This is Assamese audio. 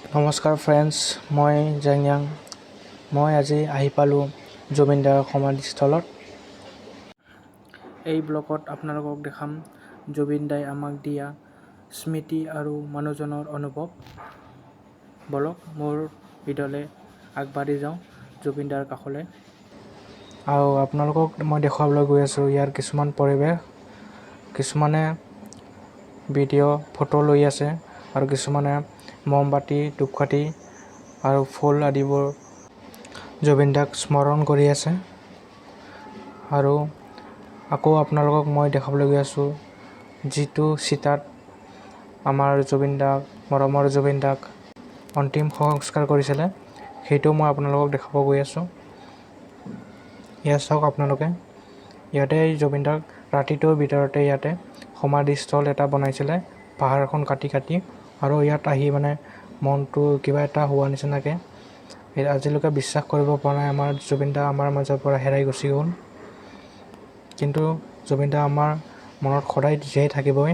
নমস্কাৰ ফ্ৰেণ্ডছ, মই জেংয়াং। মই আজি আহি পালোঁ জুবিন দাৰ সমাধিস্থলত। এই ব্লগত আপোনালোকক দেখাম জুবিন দাই আমাক দিয়া স্মৃতি আৰু মানুহজনৰ অনুভৱ। বলক মোৰ ভিডিঅ'লৈ আগবাঢ়ি যাওঁ জুবিন দাৰ কাষলৈ। আৰু আপোনালোকক মই দেখুৱাবলৈ গৈ আছোঁ ইয়াৰ কিছুমান পৰিৱেশ। কিছুমানে ভিডিঅ' ফটো লৈ আছে আৰু কিছুমানে মমবাতি, ধূপকাঠি আৰু ফুল আদিবোৰ জুবিন দাক স্মৰণ কৰি আছে। আৰু আকৌ আপোনালোকক মই দেখাবলৈ গৈ আছোঁ যিটো চিতাত আমাৰ জুবিন দাক, মৰমৰ জুবিন দাক অন্তিম সংস্কাৰ কৰিছিলে, সেইটো মই আপোনালোকক দেখাব গৈ আছোঁ। ইয়াত চাওক আপোনালোকে, ইয়াতে জুবিন দাক ৰাতিটোৰ ভিতৰতে ইয়াতে সমাধিস্থল এটা বনাইছিলে পাহাৰ এখন কাটি আৰু ইয়াত আহি মানে মনটো কিবা এটা হোৱা নিচিনাকৈ আজিলৈকে বিশ্বাস কৰিব পৰা নাই আমাৰ জুবিন দা আমাৰ মাজৰ পৰা হেৰাই গুচি গ'ল। কিন্তু জুবিন দা আমাৰ মনত সদায় জীয়াই থাকিবই।